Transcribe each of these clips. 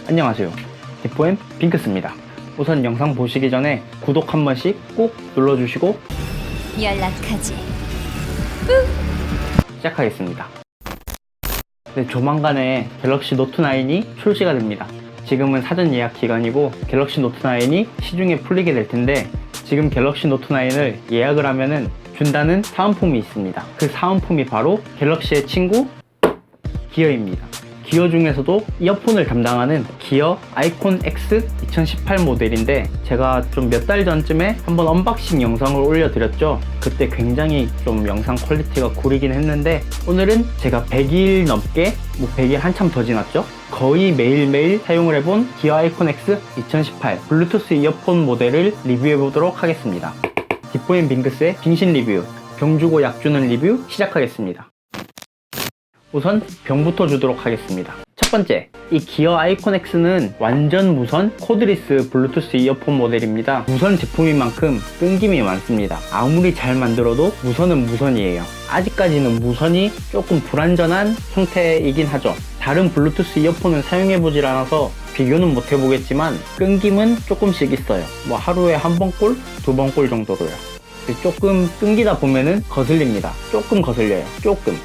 안녕하세요, 디포엠 빙크스입니다. 우선 영상 보시기 전에 구독 한 번씩 꼭 눌러주시고 연락하지. 시작하겠습니다. 네, 조만간에 갤럭시 노트 9이 출시가 됩니다. 지금은 사전 예약 기간이고 갤럭시 노트 9이 시중에 풀리게 될 텐데, 지금 갤럭시 노트 9을 예약을 하면은 준다는 사은품이 있습니다. 그 사은품이 바로 갤럭시의 친구 기어입니다. 기어 중에서도 이어폰을 담당하는 기어 아이콘 X 2018 모델인데, 제가 좀 몇 달 전쯤에 한번 언박싱 영상을 올려드렸죠. 그때 굉장히 좀 영상 퀄리티가 구리긴 했는데, 오늘은 제가 100일 넘게, 100일 한참 더 지났죠? 거의 매일매일 사용을 해본 기어 아이콘 X 2018 블루투스 이어폰 모델을 리뷰해보도록 하겠습니다. 디포엠 빙크스의 빙신 리뷰, 병 주고 약 주는 리뷰 시작하겠습니다. 우선 병부터 주도록 하겠습니다. 첫 번째, 이 기어 아이콘 X는 완전 무선 코드리스 블루투스 이어폰 모델입니다. 무선 제품인 만큼 끊김이 많습니다. 아무리 잘 만들어도 무선은 무선이에요. 아직까지는 무선이 조금 불안전한 형태이긴 하죠. 다른 블루투스 이어폰은 사용해보질 않아서 비교는 못 해보겠지만 끊김은 조금씩 있어요. 하루에 한 번꼴, 두 번꼴 정도로요. 조금 끊기다 보면은 거슬립니다. 조금 거슬려요. 조금.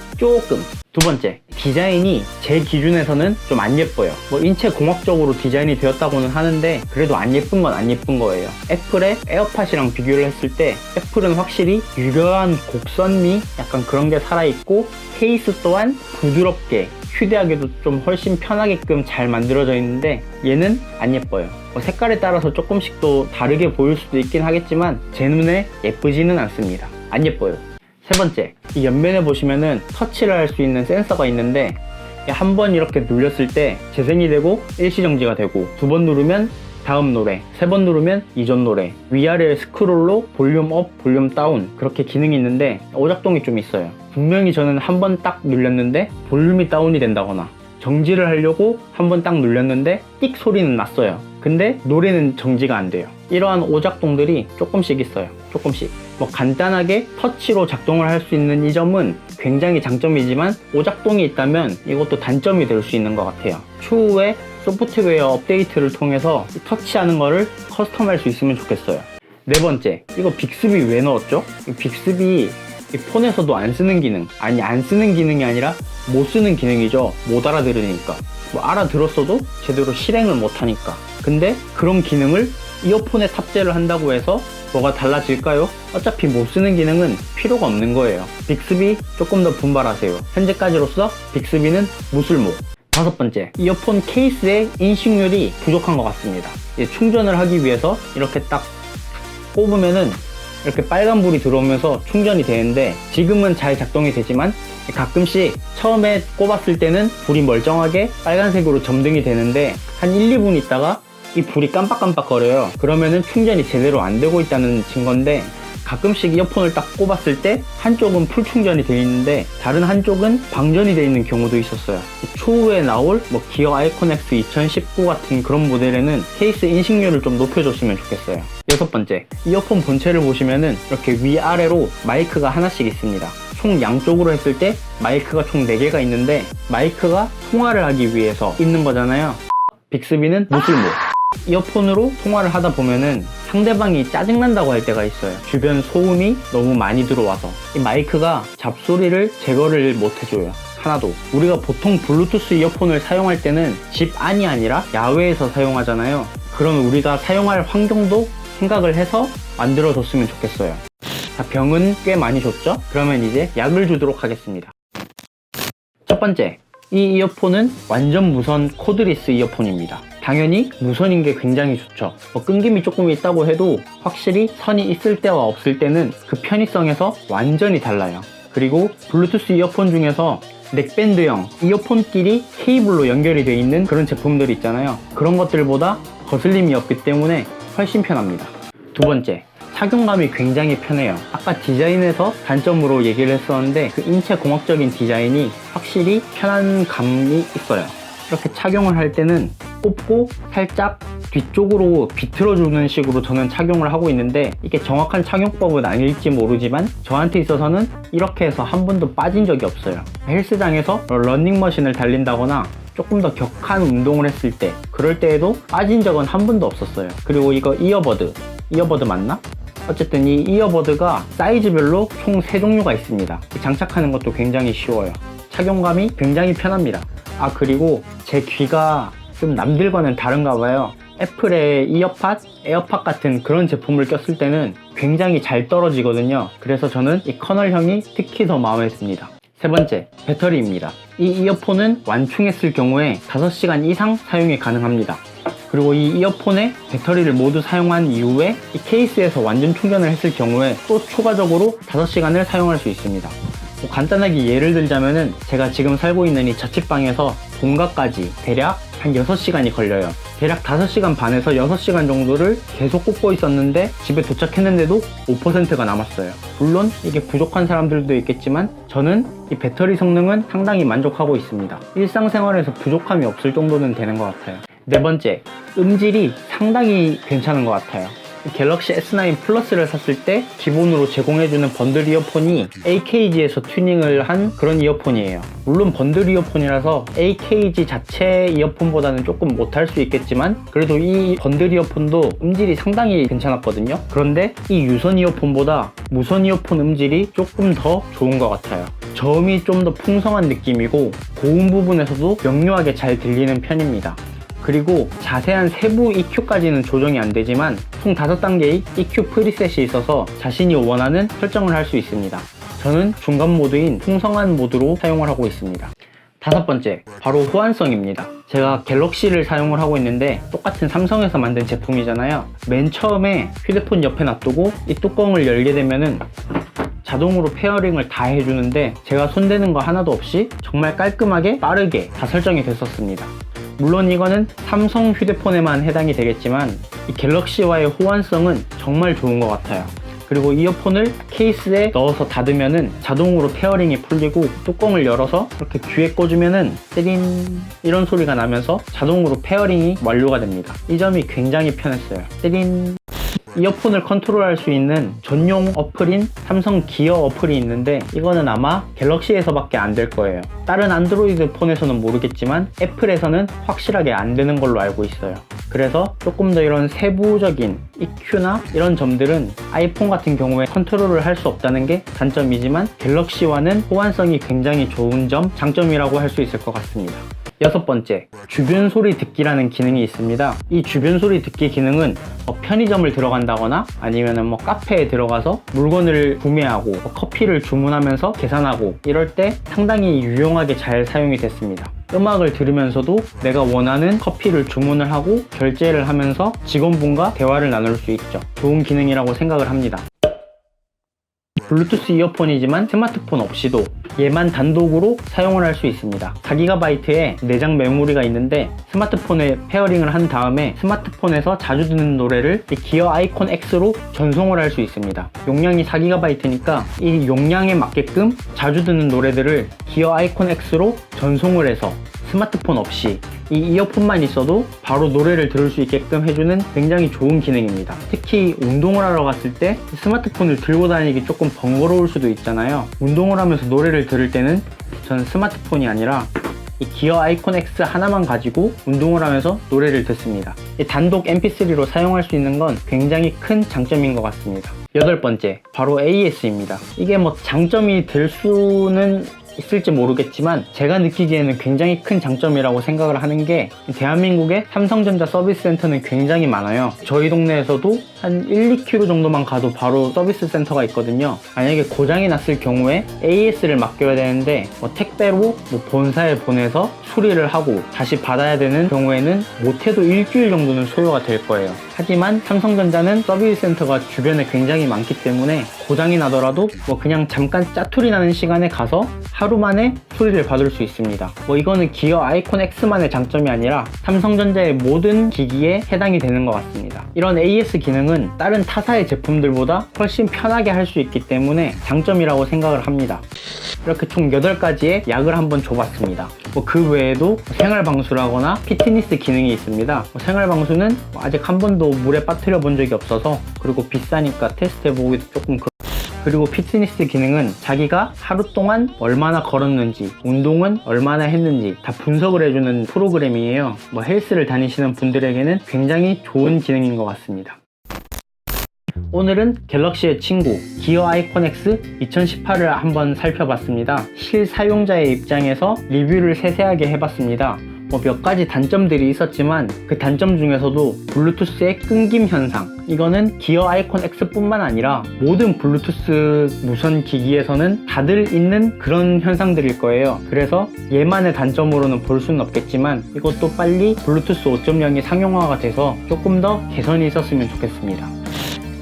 두 번째, 디자인이 제 기준에서는 좀 안 예뻐요. 인체 공학적으로 디자인이 되었다고는 하는데, 그래도 안 예쁜 건 안 예쁜 거예요. 애플의 에어팟이랑 비교를 했을 때 애플은 확실히 유려한 곡선미, 약간 그런 게 살아있고, 케이스 또한 부드럽게 휴대하기도 좀 훨씬 편하게끔 잘 만들어져 있는데, 얘는 안 예뻐요. 색깔에 따라서 조금씩 또 다르게 보일 수도 있긴 하겠지만 제 눈에 예쁘지는 않습니다. 안 예뻐요. 세 번째, 이 옆면에 보시면은 터치를 할 수 있는 센서가 있는데, 한 번 이렇게 눌렸을 때 재생이 되고 일시정지가 되고, 두 번 누르면 다음 노래, 세 번 누르면 이전 노래, 위아래 스크롤로 볼륨 업, 볼륨 다운, 그렇게 기능이 있는데 오작동이 좀 있어요. 분명히 저는 한 번 딱 눌렸는데 볼륨이 다운이 된다거나, 정지를 하려고 한 번 딱 눌렸는데 띡 소리는 났어요. 근데 노래는 정지가 안 돼요. 이러한 오작동들이 조금씩 있어요. 조금씩. 간단하게 터치로 작동을 할 수 있는 이 점은 굉장히 장점이지만, 오작동이 있다면 이것도 단점이 될 수 있는 것 같아요. 추후에 소프트웨어 업데이트를 통해서 터치하는 거를 커스텀할 수 있으면 좋겠어요. 네 번째, 이거 빅스비 왜 넣었죠? 이 빅스비 이 폰에서도 안 쓰는 기능, 아니 안 쓰는 기능이 아니라 못 쓰는 기능이죠. 못 알아들으니까. 알아들었어도 제대로 실행을 못 하니까. 근데 그런 기능을 이어폰에 탑재를 한다고 해서 뭐가 달라질까요? 어차피 못 쓰는 기능은 필요가 없는 거예요. 빅스비 조금 더 분발하세요. 현재까지로서 빅스비는 무술모. 다섯 번째, 이어폰 케이스의 인식률이 부족한 것 같습니다. 충전을 하기 위해서 이렇게 딱 꼽으면은 이렇게 빨간불이 들어오면서 충전이 되는데, 지금은 잘 작동이 되지만 가끔씩 처음에 꼽았을 때는 불이 멀쩡하게 빨간색으로 점등이 되는데, 한 1, 2분 있다가 이 불이 깜빡깜빡거려요. 그러면은 충전이 제대로 안 되고 있다는 증거인데, 가끔씩 이어폰을 딱 꼽았을 때 한쪽은 풀 충전이 되어 있는데 다른 한쪽은 방전이 되어 있는 경우도 있었어요. 추후에 나올 기어 아이콘 X 2019 같은 그런 모델에는 케이스 인식률을 좀 높여줬으면 좋겠어요. 여섯 번째, 이어폰 본체를 보시면은 이렇게 위아래로 마이크가 하나씩 있습니다. 총 양쪽으로 했을 때 마이크가 총 4개가 있는데, 마이크가 통화를 하기 위해서 있는 거잖아요. 빅스비는 무술모. 이어폰으로 통화를 하다 보면은 상대방이 짜증난다고 할 때가 있어요. 주변 소음이 너무 많이 들어와서. 이 마이크가 잡소리를 제거를 못 해줘요. 하나도. 우리가 보통 블루투스 이어폰을 사용할 때는 집 안이 아니라 야외에서 사용하잖아요. 그럼 우리가 사용할 환경도 생각을 해서 만들어줬으면 좋겠어요. 자, 병은 꽤 많이 줬죠? 그러면 이제 약을 주도록 하겠습니다. 첫 번째, 이 이어폰은 완전 무선 코드리스 이어폰입니다. 당연히 무선인 게 굉장히 좋죠. 끊김이 조금 있다고 해도 확실히 선이 있을 때와 없을 때는 그 편의성에서 완전히 달라요. 그리고 블루투스 이어폰 중에서 넥밴드형 이어폰끼리 케이블로 연결이 되어 있는 그런 제품들이 있잖아요. 그런 것들보다 거슬림이 없기 때문에 훨씬 편합니다. 두 번째, 착용감이 굉장히 편해요. 아까 디자인에서 단점으로 얘기를 했었는데, 그 인체 공학적인 디자인이 확실히 편한 감이 있어요. 이렇게 착용을 할 때는 꼽고 살짝 뒤쪽으로 비틀어주는 식으로 저는 착용을 하고 있는데, 이게 정확한 착용법은 아닐지 모르지만 저한테 있어서는 이렇게 해서 한 번도 빠진 적이 없어요. 헬스장에서 러닝머신을 달린다거나 조금 더 격한 운동을 했을 때, 그럴 때에도 빠진 적은 한 번도 없었어요. 그리고 이거 이어버드 맞나? 어쨌든 이 이어버드가 사이즈별로 총 3종류가 있습니다. 장착하는 것도 굉장히 쉬워요. 착용감이 굉장히 편합니다. 그리고 제 귀가 좀 남들과는 다른가 봐요. 애플의 이어팟, 에어팟 같은 그런 제품을 꼈을 때는 굉장히 잘 떨어지거든요. 그래서 저는 이 커널형이 특히 더 마음에 듭니다. 세 번째, 배터리입니다. 이 이어폰은 완충했을 경우에 5시간 이상 사용이 가능합니다. 그리고 이 이어폰에 배터리를 모두 사용한 이후에 이 케이스에서 완전 충전을 했을 경우에 또 추가적으로 5시간을 사용할 수 있습니다. 간단하게 예를 들자면은 제가 지금 살고 있는 이 자취방에서 본가까지 대략 한 6시간이 걸려요. 대략 5시간 반에서 6시간 정도를 계속 꽂고 있었는데 집에 도착했는데도 5%가 남았어요. 물론 이게 부족한 사람들도 있겠지만 저는 이 배터리 성능은 상당히 만족하고 있습니다. 일상생활에서 부족함이 없을 정도는 되는 것 같아요. 네 번째, 음질이 상당히 괜찮은 것 같아요. 갤럭시 S9 플러스를 샀을 때 기본으로 제공해주는 번들 이어폰이 AKG에서 튜닝을 한 그런 이어폰이에요. 물론 번들 이어폰이라서 AKG 자체 이어폰보다는 조금 못할 수 있겠지만 그래도 이 번들 이어폰도 음질이 상당히 괜찮았거든요. 그런데 이 유선 이어폰보다 무선 이어폰 음질이 조금 더 좋은 것 같아요. 저음이 좀 더 풍성한 느낌이고 고음 부분에서도 명료하게 잘 들리는 편입니다. 그리고 자세한 세부 EQ까지는 조정이 안 되지만 총 5단계의 EQ 프리셋이 있어서 자신이 원하는 설정을 할 수 있습니다. 저는 중간 모드인 풍성한 모드로 사용을 하고 있습니다. 다섯 번째, 바로 호환성입니다. 제가 갤럭시를 사용을 하고 있는데 똑같은 삼성에서 만든 제품이잖아요. 맨 처음에 휴대폰 옆에 놔두고 이 뚜껑을 열게 되면은 자동으로 페어링을 다 해주는데 제가 손대는 거 하나도 없이 정말 깔끔하게 빠르게 다 설정이 됐었습니다. 물론 이거는 삼성 휴대폰에만 해당이 되겠지만 이 갤럭시와의 호환성은 정말 좋은 것 같아요. 그리고 이어폰을 케이스에 넣어서 닫으면은 자동으로 페어링이 풀리고 뚜껑을 열어서 이렇게 귀에 꽂으면은 띠린 이런 소리가 나면서 자동으로 페어링이 완료가 됩니다. 이 점이 굉장히 편했어요. 띠린. 이어폰을 컨트롤할 수 있는 전용 어플인 삼성 기어 어플이 있는데 이거는 아마 갤럭시에서밖에 안 될 거예요. 다른 안드로이드 폰에서는 모르겠지만 애플에서는 확실하게 안 되는 걸로 알고 있어요. 그래서 조금 더 이런 세부적인 EQ나 이런 점들은 아이폰 같은 경우에 컨트롤을 할 수 없다는 게 단점이지만 갤럭시와는 호환성이 굉장히 좋은 점, 장점이라고 할 수 있을 것 같습니다. 여섯 번째, 주변 소리 듣기라는 기능이 있습니다. 이 주변 소리 듣기 기능은 편의점을 들어간다거나 아니면 카페에 들어가서 물건을 구매하고 커피를 주문하면서 계산하고 이럴 때 상당히 유용하게 잘 사용이 됐습니다. 음악을 들으면서도 내가 원하는 커피를 주문을 하고 결제를 하면서 직원분과 대화를 나눌 수 있죠. 좋은 기능이라고 생각을 합니다. 블루투스 이어폰이지만 스마트폰 없이도 얘만 단독으로 사용을 할 수 있습니다. 4GB의 내장 메모리가 있는데 스마트폰에 페어링을 한 다음에 스마트폰에서 자주 듣는 노래를 이 기어 아이콘 X로 전송을 할 수 있습니다. 용량이 4GB니까 이 용량에 맞게끔 자주 듣는 노래들을 기어 아이콘 X로 전송을 해서 스마트폰 없이 이 이어폰만 있어도 바로 노래를 들을 수 있게끔 해주는 굉장히 좋은 기능입니다. 특히 운동을 하러 갔을 때 스마트폰을 들고 다니기 조금 번거로울 수도 있잖아요. 운동을 하면서 노래를 들을 때는 전 스마트폰이 아니라 이 기어 아이콘 X 하나만 가지고 운동을 하면서 노래를 듣습니다. 이 단독 mp3로 사용할 수 있는 건 굉장히 큰 장점인 것 같습니다. 여덟 번째, 바로 AS입니다. 이게 장점이 될 수는 있을지 모르겠지만 제가 느끼기에는 굉장히 큰 장점이라고 생각을 하는 게 대한민국의 삼성전자 서비스 센터는 굉장히 많아요. 저희 동네에서도 한 1-2km 정도만 가도 바로 서비스 센터가 있거든요. 만약에 고장이 났을 경우에 AS를 맡겨야 되는데 택배로 본사에 보내서 수리를 하고 다시 받아야 되는 경우에는 못해도 일주일 정도는 소요가 될 거예요. 하지만 삼성전자는 서비스 센터가 주변에 굉장히 많기 때문에 고장이 나더라도 그냥 잠깐 짜투리 나는 시간에 가서 하루 만에 수리를 받을 수 있습니다. 이거는 기어 아이콘 X만의 장점이 아니라 삼성전자의 모든 기기에 해당이 되는 것 같습니다. 이런 AS 기능은 다른 타사의 제품들보다 훨씬 편하게 할 수 있기 때문에 장점이라고 생각을 합니다. 이렇게 총 8가지의 약을 한번 줘봤습니다. 그 외에도 생활방수라거나 피트니스 기능이 있습니다. 생활방수는 아직 한 번도 물에 빠뜨려 본 적이 없어서 그리고 비싸니까 테스트 해보기도 조금 그리고 피트니스 기능은 자기가 하루 동안 얼마나 걸었는지, 운동은 얼마나 했는지 다 분석을 해주는 프로그램이에요. 헬스를 다니시는 분들에게는 굉장히 좋은 기능인 것 같습니다. 오늘은 갤럭시의 친구 기어 아이콘 X 2018을 한번 살펴봤습니다. 실사용자의 입장에서 리뷰를 세세하게 해봤습니다. 몇 가지 단점들이 있었지만 그 단점 중에서도 블루투스의 끊김 현상, 이거는 기어 아이콘 X 뿐만 아니라 모든 블루투스 무선 기기에서는 다들 있는 그런 현상들일 거예요. 그래서 얘만의 단점으로는 볼 수는 없겠지만 이것도 빨리 블루투스 5.0이 상용화가 돼서 조금 더 개선이 있었으면 좋겠습니다.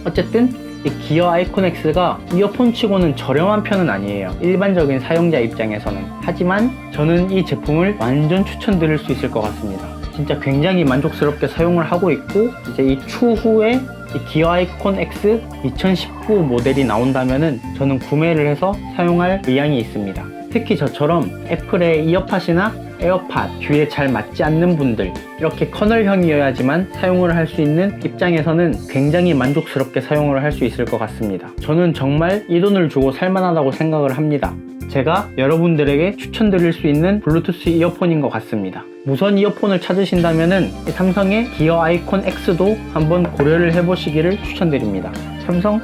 어쨌든 이 기어 아이콘 X가 이어폰 치고는 저렴한 편은 아니에요. 일반적인 사용자 입장에서는. 하지만 저는 이 제품을 완전 추천드릴 수 있을 것 같습니다. 진짜 굉장히 만족스럽게 사용을 하고 있고, 이제 이 추후에 이 기어 아이콘 X 2019 모델이 나온다면은 저는 구매를 해서 사용할 의향이 있습니다. 특히 저처럼 애플의 이어팟이나 에어팟 귀에 잘 맞지 않는 분들, 이렇게 커널형이어야지만 사용을 할 수 있는 입장에서는 굉장히 만족스럽게 사용을 할 수 있을 것 같습니다. 저는 정말 이 돈을 주고 살만하다고 생각을 합니다. 제가 여러분들에게 추천드릴 수 있는 블루투스 이어폰인 것 같습니다. 무선 이어폰을 찾으신다면은 삼성의 기어 아이콘 X도 한번 고려를 해보시기를 추천드립니다. 삼성.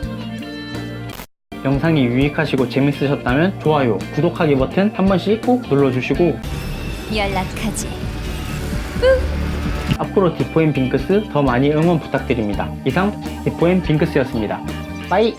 영상이 유익하시고 재밌으셨다면 좋아요, 구독하기 버튼 한 번씩 꼭 눌러주시고 연락하지. 앞으로 디포앤 빙크스 더 많이 응원 부탁드립니다. 이상 디포앤 빙크스였습니다. 빠이!